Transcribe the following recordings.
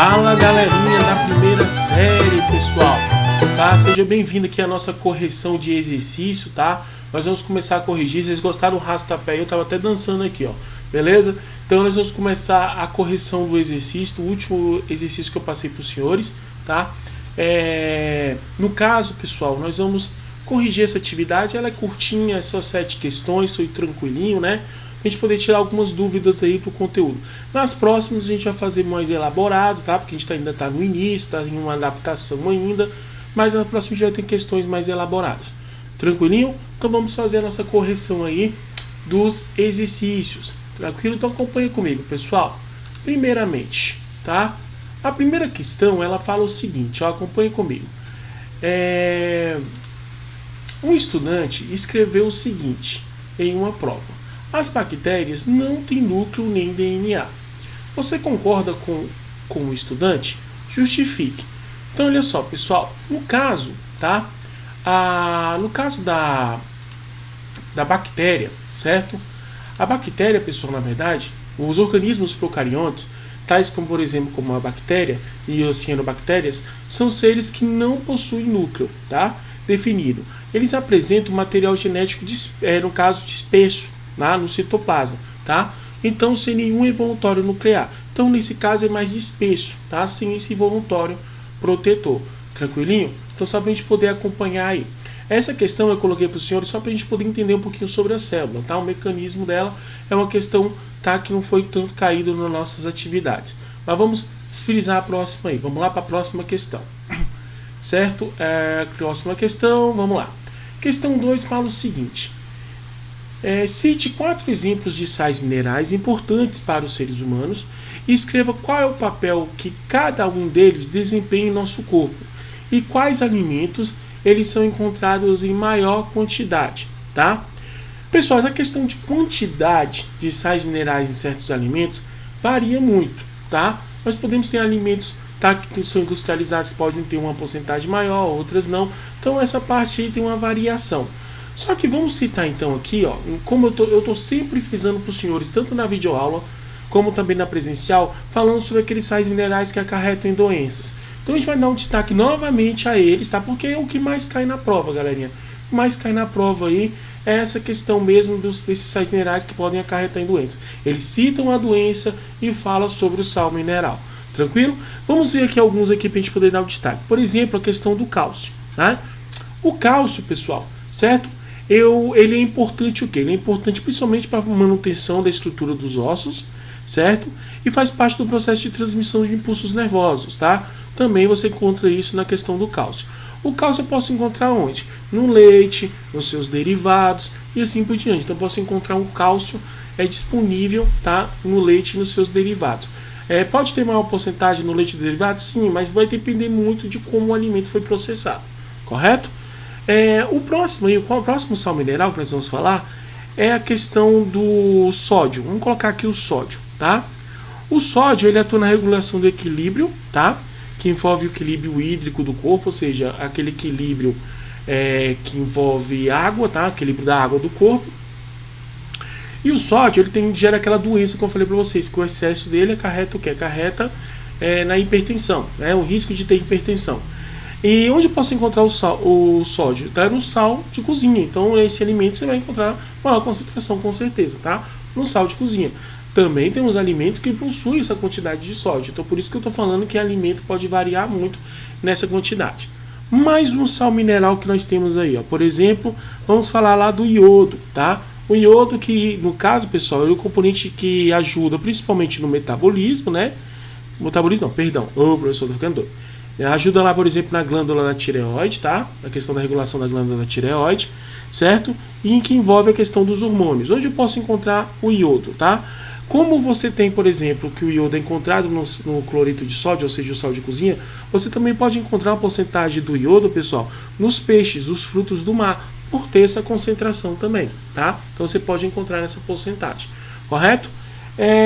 Fala galerinha da primeira série, pessoal, tá? Seja bem-vindo aqui à nossa correção de exercício, tá? Nós vamos começar a corrigir. Vocês gostaram do rastapé? Eu tava até dançando aqui, ó, beleza? Então nós vamos começar a correção do exercício, o último exercício que eu passei para os senhores, tá? No caso, pessoal, nós vamos corrigir essa atividade. Ela é curtinha, é só 7 questões, foi tranquilinho, né? A gente poder tirar algumas dúvidas aí pro conteúdo. Nas próximas a gente vai fazer mais elaborado, tá? Porque a gente ainda está no início, está em uma adaptação ainda, mas na próxima a gente vai ter questões mais elaboradas. Tranquilinho? Então vamos fazer a nossa correção aí dos exercícios. Tranquilo? Então acompanha comigo, pessoal. Primeiramente, tá? A primeira questão, ela fala o seguinte, ó, acompanha comigo. Um estudante escreveu o seguinte em uma prova: as bactérias não têm núcleo nem DNA. Você concorda com o estudante? Justifique. Então, olha só, pessoal. No caso, tá? No caso da bactéria, certo? A bactéria, pessoal, na verdade, os organismos procariontes, tais como, por exemplo, como a bactéria e as cianobactérias, são seres que não possuem núcleo, tá? Definido. Eles apresentam material genético, no caso, disperso, no citoplasma, tá? Então, sem nenhum envoltório nuclear. Então, nesse caso, é mais disperso, tá? Sem esse envoltório protetor. Tranquilinho? Então, só para a gente poder acompanhar aí. Essa questão eu coloquei para os senhores só para a gente poder entender um pouquinho sobre a célula, tá? O mecanismo dela é uma questão, tá, que não foi tanto caído nas nossas atividades. Mas vamos frisar a próxima aí. Vamos lá para a próxima questão. Certo? Próxima questão, vamos lá. Questão 2 fala o seguinte: cite 4 exemplos de sais minerais importantes para os seres humanos e escreva qual é o papel que cada um deles desempenha em nosso corpo e quais alimentos eles são encontrados em maior quantidade, tá? Pessoal, essa questão de quantidade de sais minerais em certos alimentos varia muito, tá? Nós podemos ter alimentos, tá, que são industrializados, que podem ter uma porcentagem maior, outras não. Então essa parte aí tem uma variação. Só que vamos citar então aqui, ó, como eu tô sempre frisando para os senhores, tanto na videoaula como também na presencial, falando sobre aqueles sais minerais que acarretam em doenças. Então a gente vai dar um destaque novamente a eles, tá? Porque é o que mais cai na prova, galerinha. O que mais cai na prova aí é essa questão mesmo desses sais minerais que podem acarretar em doenças. Eles citam a doença e falam sobre o sal mineral. Tranquilo? Vamos ver aqui alguns aqui para a gente poder dar o destaque. Por exemplo, a questão do cálcio, tá? O cálcio, pessoal, certo? Ele é importante o quê? Ele é importante principalmente para a manutenção da estrutura dos ossos, certo? E faz parte do processo de transmissão de impulsos nervosos, tá? Também você encontra isso na questão do cálcio. O cálcio eu posso encontrar onde? No leite, nos seus derivados e assim por diante. Então eu posso encontrar um cálcio disponível, tá? No leite e nos seus derivados. Pode ter maior porcentagem no leite e derivados? Sim, mas vai depender muito de como o alimento foi processado, correto? O próximo sal mineral que nós vamos falar é a questão do sódio. Vamos colocar aqui o sódio, tá? O sódio, ele atua na regulação do equilíbrio, tá? Que envolve o equilíbrio hídrico do corpo, ou seja, aquele equilíbrio que envolve água, tá? Equilíbrio da água do corpo. E o sódio, ele gera aquela doença que eu falei para vocês, que o excesso dele acarreta o quê? Acarreta na hipertensão, né? O risco de ter hipertensão. E onde eu posso encontrar o sódio? Tá no sal de cozinha. Então, nesse alimento você vai encontrar maior concentração, com certeza, tá? No sal de cozinha. Também temos alimentos que possuem essa quantidade de sódio. Então, por isso que eu estou falando que alimento pode variar muito nessa quantidade. Mais um sal mineral que nós temos aí, ó. Por exemplo, vamos falar lá do iodo, tá? O iodo que, no caso, pessoal, é o componente que ajuda principalmente no metabolismo, né? Metabolismo não, perdão. Professor, tô ficando doido. Ajuda lá, por exemplo, na glândula da tireoide, tá? Na questão da regulação da glândula da tireoide, certo? E que envolve a questão dos hormônios. Onde eu posso encontrar o iodo, tá? Como você tem, por exemplo, que o iodo é encontrado no cloreto de sódio, ou seja, o sal de cozinha, você também pode encontrar uma porcentagem do iodo, pessoal, nos peixes, os frutos do mar, por ter essa concentração também, tá? Então você pode encontrar essa porcentagem, correto?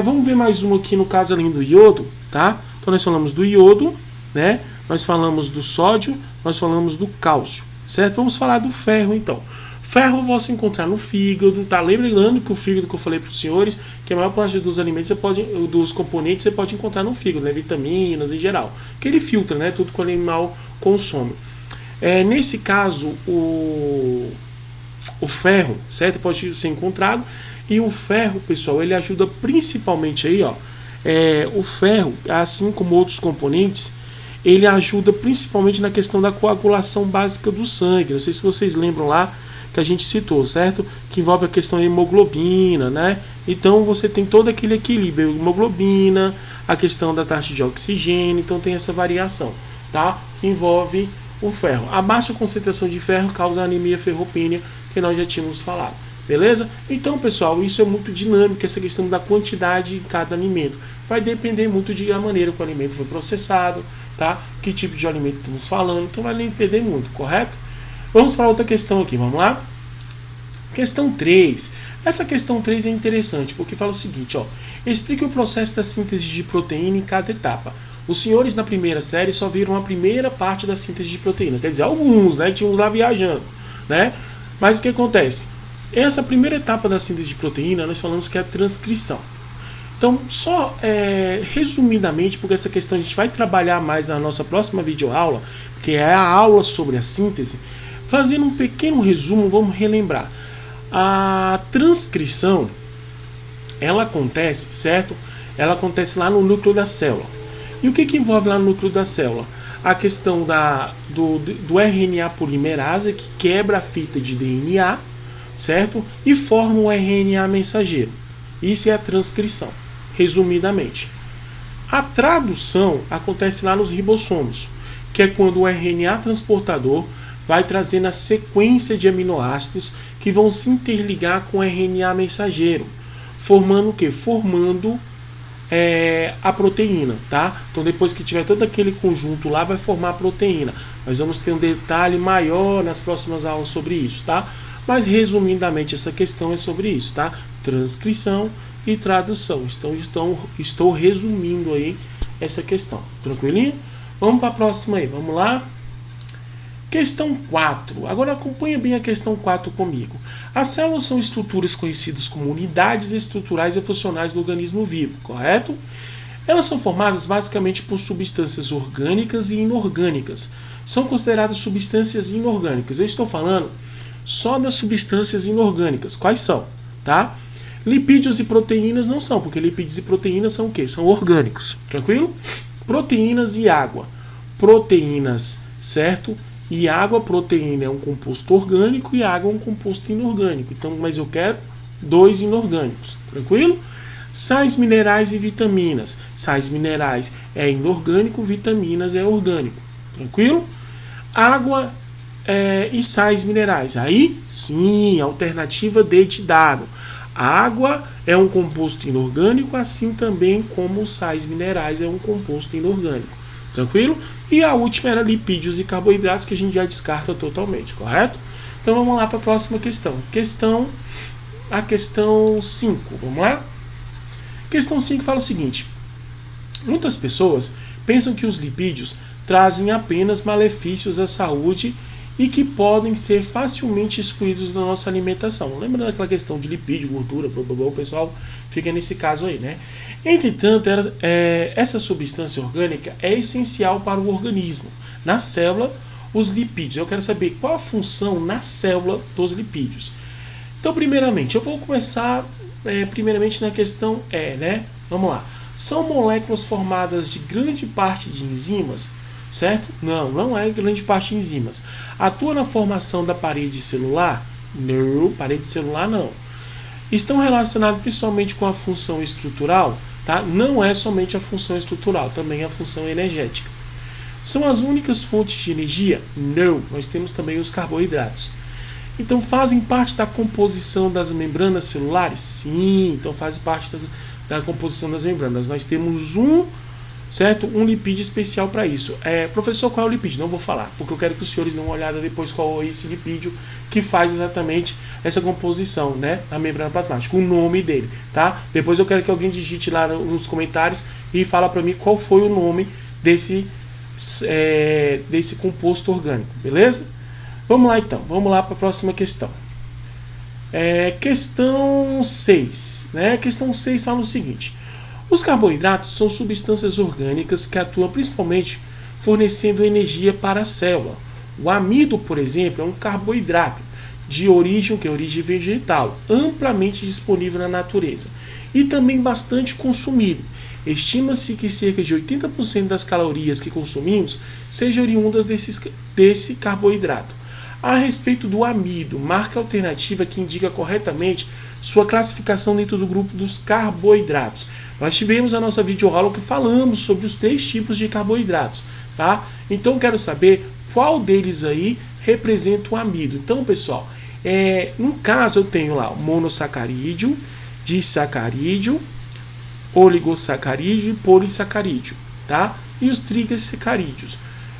Vamos ver mais um aqui no caso além do iodo, tá? Então nós falamos do iodo, né? Nós falamos do sódio, nós falamos do cálcio, certo? Vamos falar do ferro então. Ferro você encontrar no fígado, tá? Lembrando que o fígado que eu falei para os senhores, que a maior parte dos alimentos dos componentes você pode encontrar no fígado, né? Vitaminas em geral, que ele filtra, né? Tudo que o animal consome. Nesse caso, o ferro, certo? Pode ser encontrado. E o ferro, pessoal, ele ajuda principalmente aí, ó. O ferro, assim como outros componentes, ele ajuda principalmente na questão da coagulação básica do sangue. Não sei se vocês lembram lá que a gente citou, certo? Que envolve a questão da hemoglobina, né? Então você tem todo aquele equilíbrio, hemoglobina, a questão da taxa de oxigênio, então tem essa variação, tá? Que envolve o ferro. A baixa concentração de ferro causa anemia ferropênia, que nós já tínhamos falado. Beleza? Então, pessoal, isso é muito dinâmico, essa questão da quantidade em cada alimento. Vai depender muito da maneira que o alimento foi processado, tá? Que tipo de alimento estamos falando, então vai depender muito, correto? Vamos para outra questão aqui, vamos lá? Questão 3. Essa questão 3 é interessante, porque fala o seguinte, ó. Explique o processo da síntese de proteína em cada etapa. Os senhores na primeira série só viram a primeira parte da síntese de proteína, quer dizer, alguns, né? Tinha uns lá viajando, né? Mas o que acontece? Essa primeira etapa da síntese de proteína, nós falamos que é a transcrição. Então, só resumidamente, porque essa questão a gente vai trabalhar mais na nossa próxima videoaula, que é a aula sobre a síntese, fazendo um pequeno resumo, vamos relembrar. A transcrição, ela acontece, certo? Ela acontece lá no núcleo da célula. E o que envolve lá no núcleo da célula? A questão do RNA polimerase, que quebra a fita de DNA, certo? E forma um RNA mensageiro. Isso é a transcrição, resumidamente. A tradução acontece lá nos ribossomos, que é quando o RNA transportador vai trazendo a sequência de aminoácidos que vão se interligar com o RNA mensageiro, formando o quê? Formando a proteína, tá? Então depois que tiver todo aquele conjunto lá, vai formar a proteína. Nós vamos ter um detalhe maior nas próximas aulas sobre isso, tá? Mas resumidamente essa questão é sobre isso, tá? Transcrição e tradução. Estou resumindo aí essa questão. Tranquilinho? Vamos para a próxima aí, vamos lá? Questão 4. Agora acompanha bem a questão 4 comigo. As células são estruturas conhecidas como unidades estruturais e funcionais do organismo vivo, correto? Elas são formadas basicamente por substâncias orgânicas e inorgânicas. São consideradas substâncias inorgânicas. Eu estou falando só das substâncias inorgânicas. Quais são? Tá? Lipídios e proteínas não são, porque lipídios e proteínas são o quê? São orgânicos. Tranquilo? Proteínas e água. Proteínas, certo? E água, proteína é um composto orgânico e água é um composto inorgânico. Então, mas eu quero 2 inorgânicos. Tranquilo? Sais minerais e vitaminas. Sais minerais é inorgânico, vitaminas é orgânico. Tranquilo? Água e sais minerais. Aí, sim, alternativa D de dado. A água é um composto inorgânico, assim também como os sais minerais é um composto inorgânico. Tranquilo? E a última era lipídios e carboidratos, que a gente já descarta totalmente, correto? Então vamos lá para a próxima questão. A questão 5, vamos lá? Questão 5 fala o seguinte: muitas pessoas pensam que os lipídios trazem apenas malefícios à saúde e que podem ser facilmente excluídos da nossa alimentação. Lembra daquela questão de lipídio, gordura, blá, blá, blá, o pessoal fica nesse caso aí, né? Entretanto, essa substância orgânica é essencial para o organismo. Na célula, os lipídios. Eu quero saber qual a função na célula dos lipídios. Então, primeiramente, eu vou começar na questão né? Vamos lá. São moléculas formadas de grande parte de enzimas, certo? Não é grande parte de enzimas. Atua na formação da parede celular? Não, parede celular não. Estão relacionados principalmente com a função estrutural? Tá? Não é somente a função estrutural, também a função energética. São as únicas fontes de energia? Não, nós temos também os carboidratos. Então fazem parte da composição das membranas celulares? Sim, então fazem parte da composição das membranas. Nós temos um lipídio especial para isso. Professor, qual é o lipídio? Não vou falar, porque eu quero que os senhores dêem uma olhada depois qual é esse lipídio que faz exatamente essa composição, né, na membrana plasmática, o nome dele, tá? Depois eu quero que alguém digite lá nos comentários e fala para mim qual foi o nome desse composto orgânico, beleza? Vamos lá então, vamos lá para a próxima questão. Questão 6. Né? Questão 6 fala o seguinte: os carboidratos são substâncias orgânicas que atuam principalmente fornecendo energia para a célula. O amido, por exemplo, é um carboidrato de origem vegetal, amplamente disponível na natureza e também bastante consumido. Estima-se que cerca de 80% das calorias que consumimos sejam oriundas desse carboidrato. A respeito do amido, marca alternativa que indica corretamente sua classificação dentro do grupo dos carboidratos. Nós tivemos a nossa videoaula que falamos sobre os 3 tipos de carboidratos, tá? Então quero saber qual deles aí representa o amido. Então, pessoal, no caso eu tenho lá o monossacarídeo, disacarídeo, oligosacarídeo e polissacarídeo, tá? E os triglicerídeos.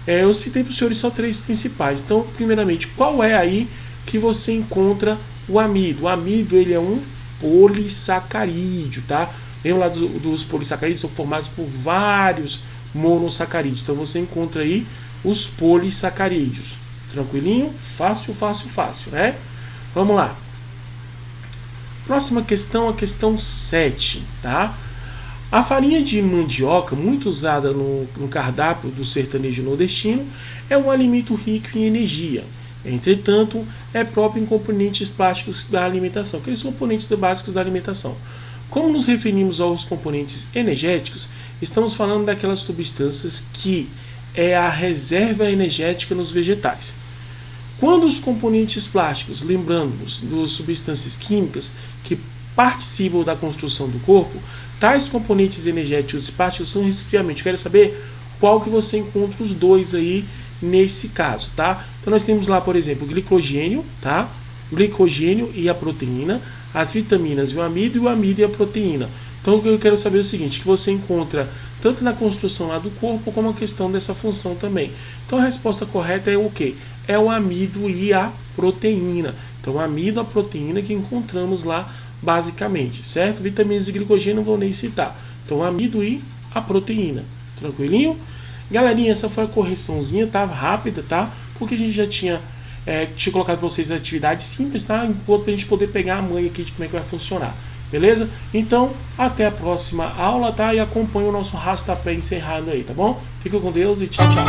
Eu citei para os senhores só 3 principais. Então, primeiramente, qual é aí que você encontra o amido? O amido, ele é um polissacarídeo, tá? Lembra lá dos polissacarídeos, são formados por vários monossacarídeos. Então, você encontra aí os polissacarídeos. Tranquilinho? Fácil, né? Vamos lá. Próxima questão, a questão 7, tá? A farinha de mandioca, muito usada no cardápio do sertanejo nordestino, é um alimento rico em energia. Entretanto, é próprio em componentes básicos da alimentação, aqueles componentes básicos da alimentação. Como nos referimos aos componentes energéticos, estamos falando daquelas substâncias que é a reserva energética nos vegetais. Quando os componentes plásticos, lembrando-nos das substâncias químicas que participam da construção do corpo, tais componentes energéticos e plásticos são resfriamento. Eu quero saber qual que você encontra os dois aí nesse caso, tá? Então nós temos lá, por exemplo, o glicogênio, tá? O glicogênio e a proteína, as vitaminas e o amido e a proteína. Então o que eu quero saber é o seguinte, que você encontra tanto na construção lá do corpo como a questão dessa função também. Então a resposta correta é o quê? É o amido e a proteína. Então o amido e a proteína que encontramos lá basicamente, certo? Vitaminas e glicogênio não vou nem citar. Então o amido e a proteína. Tranquilinho? Galerinha, essa foi a correçãozinha, tá? Rápida, tá? Porque a gente já tinha colocado para vocês atividades simples, tá? Enquanto a gente poder pegar a manha aqui de como é que vai funcionar. Beleza? Então, até a próxima aula, tá? E acompanhe o nosso rastapé encerrado aí, tá bom? Fica com Deus e tchau, tchau.